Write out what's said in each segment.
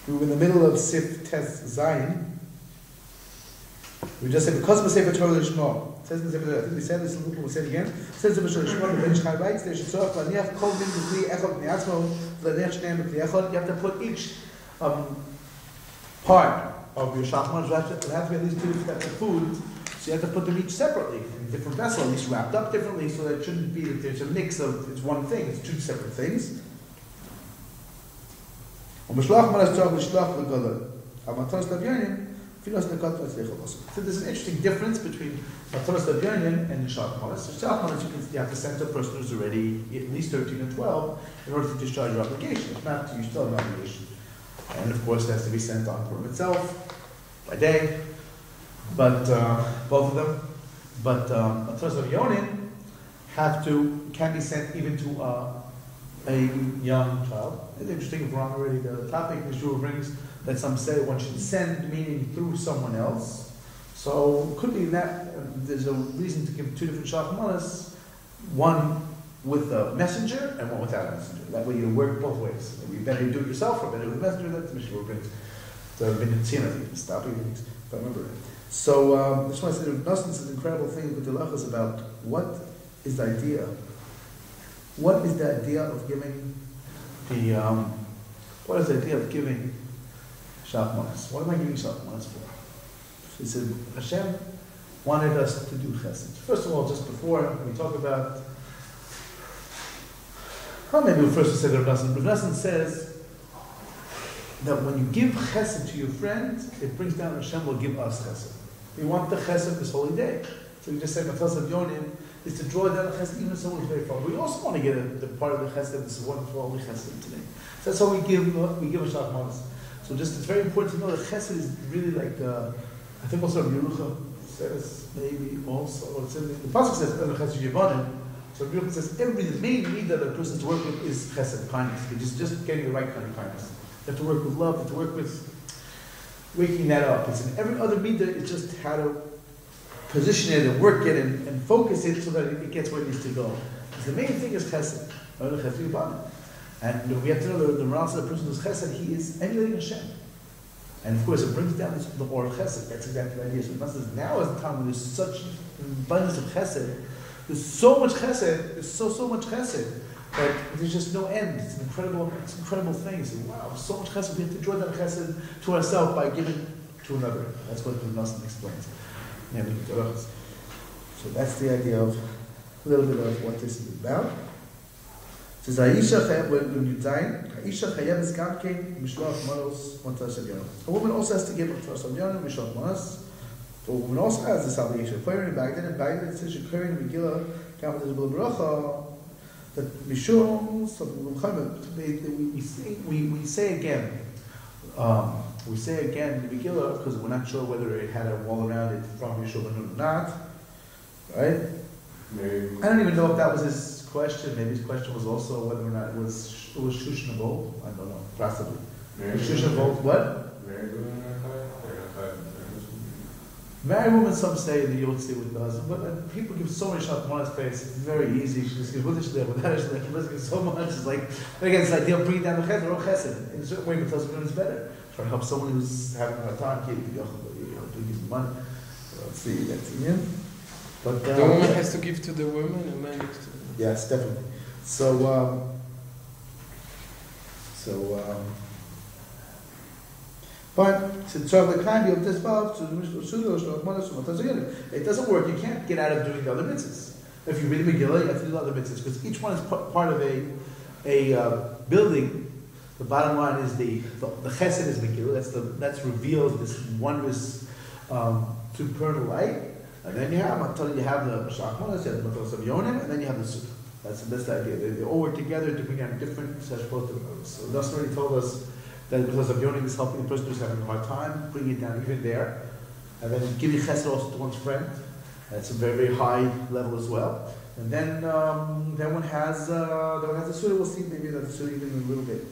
We were in the middle of Sif Tes Zayin. We just said, because of the Sefer Torah Lishma. It says in the Sefer Torah, I think we said this, we'll say it again. It says in the Sefer Torah, the Isch Chai writes, they should serve Laniach Kol Min B'Kli Echad Mi'atzmo, Laniach Shneim B'Kli Echad. You have to put each part of your shachman. It has to be at least 2 different types of food. So you have to put them each separately, in different vessels, at least wrapped up differently, so that it shouldn't be that there's a mix of, it's one thing, it's 2 separate things. So there's an interesting difference between Mataras Davyanin and Shachmanas. So Shachmanas, you have to send to a person who's already at least 13 or 12 in order to discharge your obligation. If not, you still have an obligation. And of course, it has to be sent on Purim itself, by day, but both of them. But Mataras Davyanin can be sent even to a young child. It's interesting if we're on already the topic the Shur brings that some say one should send, meaning through someone else. So it could be that there's a reason to give 2 different shachmanas, one with a messenger and one without a messenger. That way you work both ways. Maybe better you do it yourself or better with a messenger. That's the Shur brings. The B'Nitzina, stop even if I remember it. So I just want to say that Nosson is an incredible thing with the Lachas about what is the idea. What is the idea of giving what is the idea of giving shachmanas? What am I giving shachmanas for? He said, Hashem wanted us to do chesed. First of all, just before we talk about, maybe we'll first say Rav Nosson. Rav Nosson says that when you give chesed to your friend, it brings down Hashem will give us chesed. We want the chesed this holy day. So we just said, Matas of Yonim is to draw down the chesed even if someone is very far. We also want to get the part of the chesed. This is wonderful, only chesed today. So that's how we give a shachmanas. So just it's very important to know that chesed is really like I think also Yerucham says maybe also or it's in the pasuk says chesed yivanim. So Yerucham says the main need that a person to work with is chesed, kindness. It's just getting the right kind of kindness. You have to work with love. You have to work with waking that up. It's in every other midah. It's just how to position it and work it and focus it so that it gets where it needs to go. Because the main thing is chesed. And we have to know the morality of the person who's chesed, he is emulating Hashem. And of course, it brings down the or of chesed. That's exactly the idea. So now is the time when there's such abundance of chesed. There's so much chesed. There's so much chesed that there's just no end. It's an incredible thing. So, wow, so much chesed. We have to draw that chesed to ourselves by giving to another. That's what Rav Nosson explains. So that's the idea of a little bit of what this is about. It says, Isch Chai, when you die, Isch Chai is gamkein mishloach manos Matas Avyanim. A woman also has to give Matas Avyanim mishloach manos. A woman also has this obligation. Kohen in Baghdad, it says, Kohen in Megillah, Kamat Zebul Baracha, that Mishum, we say again, in the Megillah, because we're not sure whether it had a wall around it from Yeshua or not, right? I don't even know if that was his question. Maybe his question was also whether or not it was shushnable. I don't know, possibly. Shushnable, what? Married woman, some say that you would stay with the husband, but people give so many shachmanas space. It's very easy. She just gives with it, without it, she doesn't give so much. It's like, again, this idea of bringing down the chesed or chesed. In a certain way, but it's better. Try to help someone who's having a hard time, give money. So let's see, that's it. But the woman has to give to the woman, and man gives to the woman. Yes, definitely. But it doesn't work. You can't get out of doing the other mitzvahs. If you read the Megillah, you have to do the other mitzvahs because each one is part of a building. The bottom line is the chesed is Megillah. That's reveals this wondrous supernal light. And then you have the shachmanas, you have the Matas Avyanim, and then you have the sukkah. That's the idea. They all work together to bring out different such both. So Nosson already told us that because Avyanim is helping the person who's having a hard time, bring it down even there, and then giving chesed also to one's friend. That's a very, very high level as well. And then one has the sukkah. We'll see maybe that sukkah even a little bit.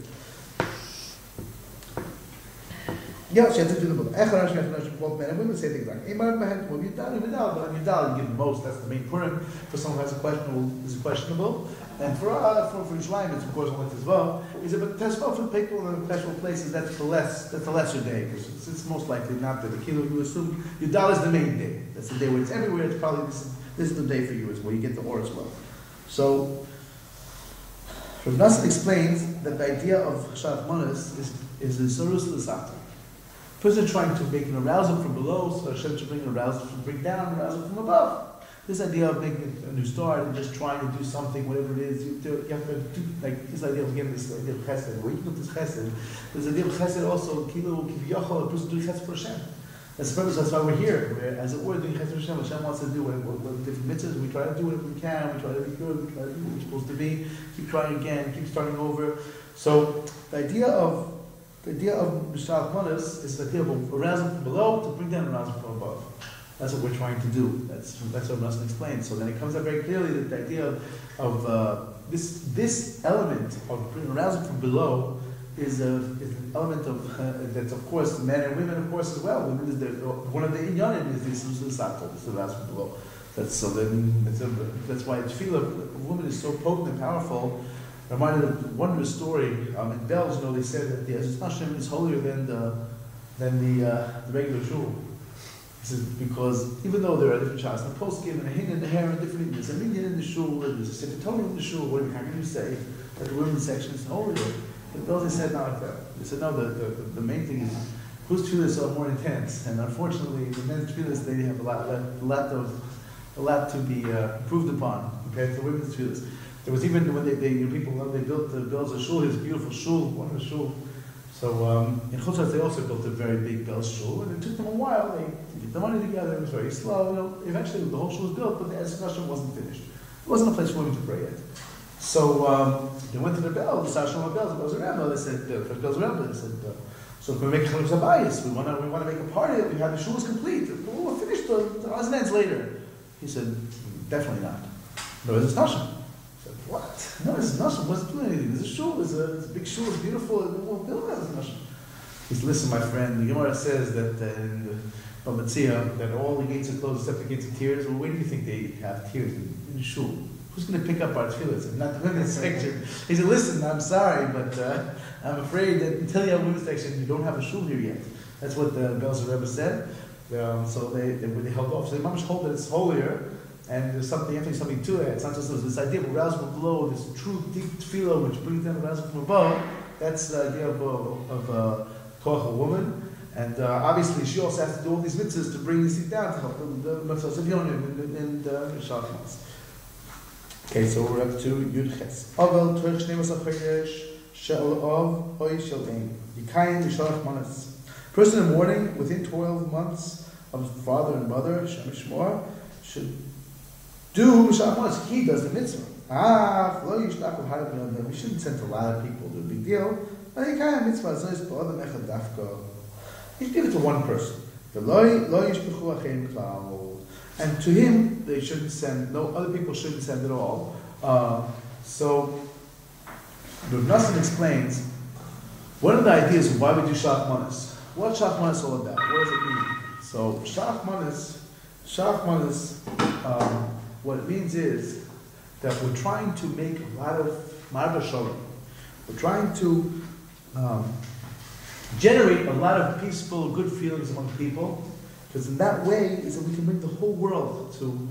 Yeah, she has to do the book. Both men and women say things like, but you give most. That's the main Purim. For someone who has is questionable. And for Yerushalayim, it's of course only Tezvah. He said, but Tezvah for people in special places, that's the lesser day, because it's most likely not the kilo. You assume Yudal is the main day. That's the day where it's everywhere. It's probably this is the day for you as well. You get the or as well. So Rav Nassan explains that the idea of Shabbat Manas is the Sarus L'Sata. Person trying to make an arousal from below, so Hashem should bring an arousal from bring down, an arousal from above. This idea of making a new start and just trying to do something, whatever it is, you have to do, like this idea of again, this idea of chesed. Waking up this chesed. There's the idea of chesed also, kilo, kiviyachol, a person doing chesed for Hashem. That's the purpose, that's why we're here. We're, as it were, doing chesed for Hashem. Hashem wants to do what different mitzvahs. We try to do whatever we can. We try to be good. We try to do what we're supposed to be. Keep trying again. Keep starting over. So the idea of Mishal Manas is the idea of arousal from below to bring down arousal from above. That's what we're trying to do. That's what Russell explains. So then it comes out very clearly that the idea of this element of bringing arousal from below is an element of that's of course men and women of course as well. Women is one of the inyanim is this sato, this arousal from below. That's why tefillah, a woman is so potent and powerful. Reminded of a wondrous story in Bells. You know, they said that the Ezras Nashim is holier than the regular shul. This is because even though there are different shots, the post-game and a hin and the hair and different, there's a minion in the shul, there's a sefer in the shul. How can you say that the women's section is holier? But those they said not like that. They said no. The main thing is whose tefillahs are more intense, and unfortunately, the men's tefillahs they have a lot to be improved upon compared to the women's tefillahs. There was even when they built the Belz shul, his beautiful shul, wonderful shul. So in Chutzah they also built a very big Belz shul, and it took them a while. They get the money together. It was very slow. You know, eventually the whole shul was built, but the Ezras Nashim wasn't finished. It wasn't a place for women to pray yet. So they went to the Belz, the Sashon Belz, the Belz Rebbe. They said, the Belz Rebbe. They said, so can we make Chanuch Zabayis? We want to make a party. We have the shul is complete. We'll finish the odds and ends later. He said, definitely not. No, Ezras Nashim. What? No, it's Nashim. Wasn't doing anything. There's a shul. It's a big shul. It's beautiful. We'll build it as a Nashim. He said, listen, my friend. The Gemara says that in the Bamatzia that all the gates are closed except the gates of tears. Well, where do you think they have tears in the shul? Who's going to pick up our tefillahs? Not the women's section. He said, listen, I'm sorry, but I'm afraid that until you have a women's section, you don't have a shul here yet. That's what the Belzer Rebbe said. So they held off. So they must hold that it's holier. And there's something to it. It's not just this idea of arousal from below, this true deep tefillah which brings down arousal from above. That's the idea of koach, a woman. And obviously she also has to do all these mitzvahs to bring these things down to help the mitzvahs of Yonim and Shalchmas. Okay, so we're up to Yud Ches. Aval Torch Nemas Achodesh Shel Av Hoy Shel Ein Yikayim Yishalach Manas. Person in mourning within 12 months of his father and mother, Shem Shmor, should do Mishach Manas. He does the mitzvah. We shouldn't send a lot of people. It's a big deal. But Yikayim mitzvah is ba'adam echad dafka. You should give it to one person. And to him, they shouldn't send, no other people shouldn't send at all. So, Rav Nassan explains, one of the ideas of why we do Shach Manas. What's Shach Manas all about? What does it mean? So, Shach Manas, what it means is that we're trying to make a lot of Marva Shalom. We're trying to generate a lot of peaceful, good feelings among people, because in that way is that we can bring the whole world to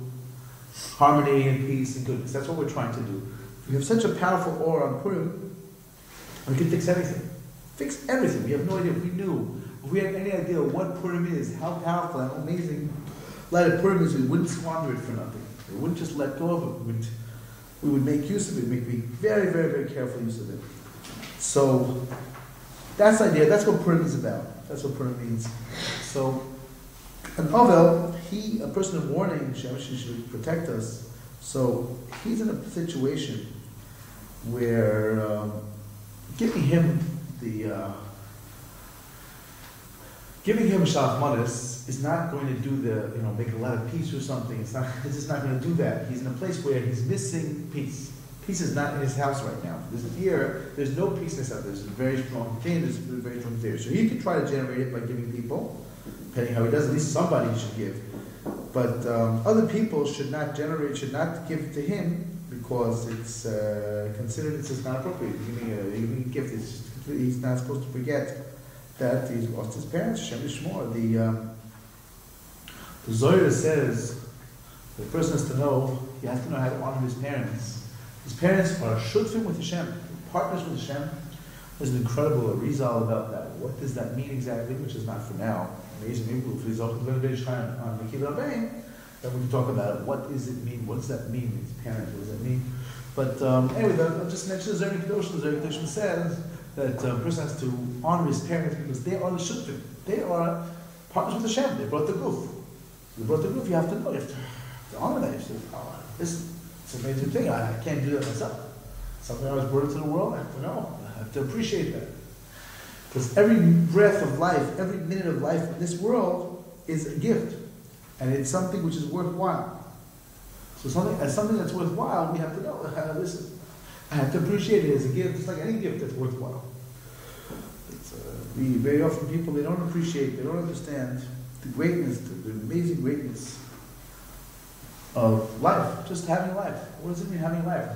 harmony and peace and goodness. That's what we're trying to do. We have such a powerful aura on Purim, we can fix everything. Fix everything. We have no idea. If we had any idea what Purim is, how powerful, how amazing light of Purim is, we wouldn't squander it for nothing. We wouldn't just let go of it. We would make use of it. We'd make very, very, very careful use of it. So that's the idea. That's what Purim is about. That's what Purim means. So an Ovel, a person of warning, she should protect us. So he's in a situation where giving him Shach Manas is not going to do make a lot of peace or something. It's just not going to do that. He's in a place where he's missing peace. Peace is not in his house right now. There's no peaceness out there. There's a very strong thing, there's a very strong fear. So he can try to generate it by giving people, depending how he does, at least somebody he should give. But other people should not give to him because it's considered it's not appropriate. Giving a gift, he's not supposed to forget that he's lost his parents. Shem Yishmor. The Zohar says the person has to know, he has to know how to honor his parents. His parents are shutfim with Hashem, partners with Hashem. There's an incredible Arizal about that. What does that mean exactly? Which is not for now. Amazing. Maybe if we talk about Isch Chai on Mekil Rabbein, then we can talk about it. What does it mean? What does that mean? His parents, what does that mean? But anyway, I'll just mention the Zohar Kedosh. The Zohar Kedosh says that a person has to honor his parents because they are the shutfim. They are partners with Hashem. They brought the goof. You brought the goof, you have to know. You have to honor that. You have to, it's an amazing thing. I can't do that myself. Something I was brought into the world, I have to know. I have to appreciate that. Because every breath of life, every minute of life in this world is a gift. And it's something which is worthwhile. So something that's worthwhile, we have to know. Listen, I have to appreciate it as a gift, just like any gift that's worthwhile. Very often people, they don't appreciate, they don't understand the greatness, the amazing greatness of life, just having life. What does it mean having life?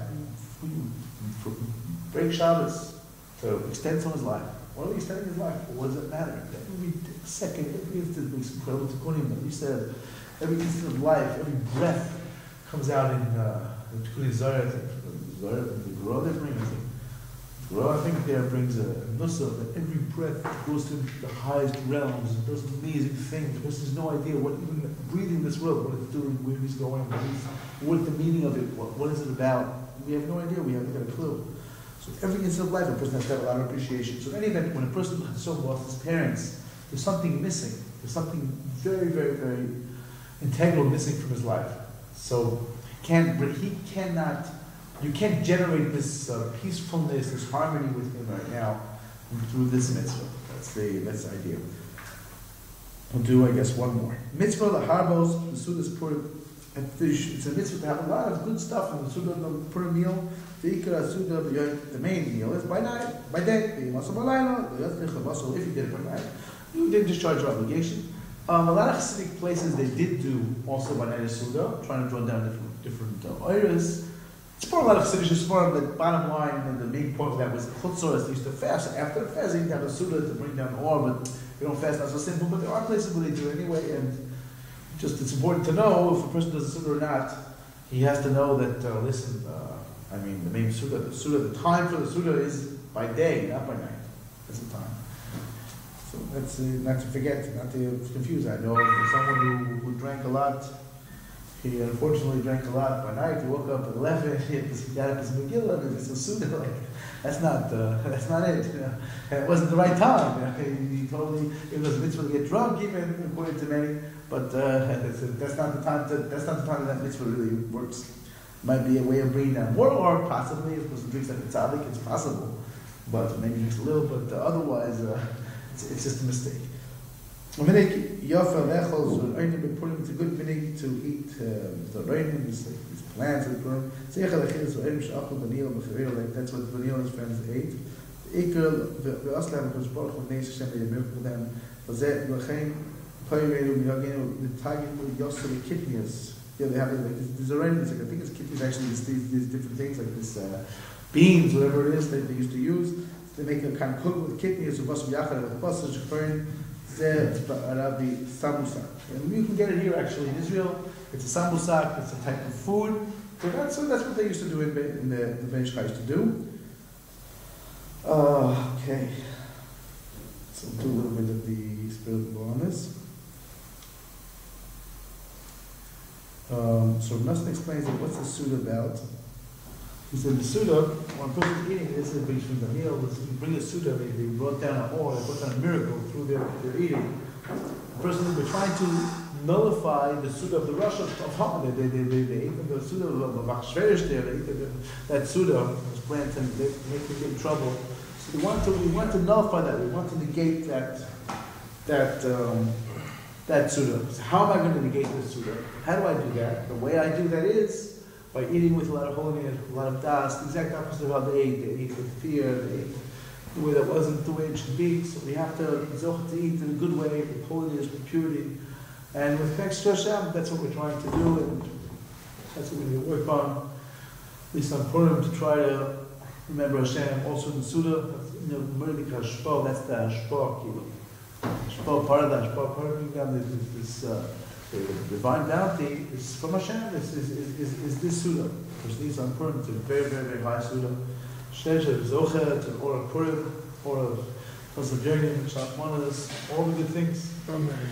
Break Shabbos to extend someone's life. What are we extending his life? What does it matter? Every second, every instant, it's incredible to Kunim that we said, every instant of life, every breath comes out in Tikkun Zohar, I think. The Gro there brings, I think there brings a nusach that every breath goes to the highest realms and does amazing things. The person has no idea what even breathing this world, what it's doing, where he's going, what the meaning of it, what is it about. We have no idea, we haven't got a clue. So every instant of life, a person has to have a lot of appreciation. So in any event, when a person has so lost his parents, there's something missing. There's something very, very, very integral missing from his life. So you can't generate this peacefulness, this harmony with him right now through this mitzvah. That's the idea. We'll do, I guess, one more. Mitzvah, the harbos, the Suda's Purim. It's a mitzvah to have a lot of good stuff in the Suda, the Purim meal. The main meal is by night, by day. If you did it by night, you didn't discharge your obligation. A lot of Hasidic places, they did do also by night a Suda, trying to draw down different oiras. It's for a lot of Hasidic Shusvarim, the bottom line and the main point of that was Chutzor, they used to fast. After the fast, they didn't have a Suda to bring down ore, but they don't fast, not so simple. But there are places where they do it anyway, and just it's important to know if a person does a Suda or not. He has to know that, the main Suda, the time for the Suda is by day, not by night. That's the time. So that's not to forget, not to confuse. I know someone who drank a lot. He unfortunately drank a lot by night. He woke up at 11. He got up his Megillah, and it's a Suda. That's not it. You know? It wasn't the right time. You know? He totally, it was a mitzvah to get drunk, even according to many. But that's not the time. That's not the time that mitzvah really works. Might be a way of bringing down more, or possibly if a person drinks like a tzaddik, it's possible. But maybe drinks a little. But otherwise, it's just a mistake. It's a good minig to eat the raining, these plants of the Purim. That's what Daniel and his friends ate. Yeah, they have it like there's arrangements. Like I think it's kidneys actually these different things like this beans, whatever it is that they used to use. They make a kind of cook with kidneys with yachad with basar shkfarin. Arabi samusak, and you can get it here actually in Israel. It's a samusak. It's a type of food. So that's what they used to do in the Isch Chai used to do. Okay, so we'll do a little bit of the spiritual on this. So Nassim explains that what's the Suda about. He said the Suda, when a person's eating, this is from the meal, you bring a Suda, they brought down a or, they brought down a miracle through their eating. The person is trying to nullify the Suda of the Rosh of Haman. They ate the Suda of the Achashverosh there, they ate that Suda was planned to make them get in trouble. So we want to nullify that, we want to negate that Suda. So how am I going to negate this Suda? How do I do that? The way I do that is by eating with a lot of holiness, a lot of das, the exact opposite of how they ate. They ate with fear, they ate the way that wasn't the way it should be. So we have to eat in a good way, with holiness, with purity. And with thanks to Hashem, that's what we're trying to do, and that's what we're going to work on. least on Purim, to try to remember Hashem. Also in the Suda, Murdik Hashpo, that's the Hashpo, Hashpo, part of the Hashpo, part of this the divine bounty is from Hashem, is this Suda. Which leads on Purim to a very, very, very high Suda. Shneja, Zocha, to Or of Purim, Or of Yearning, Shachmanas, all the good things. Amen.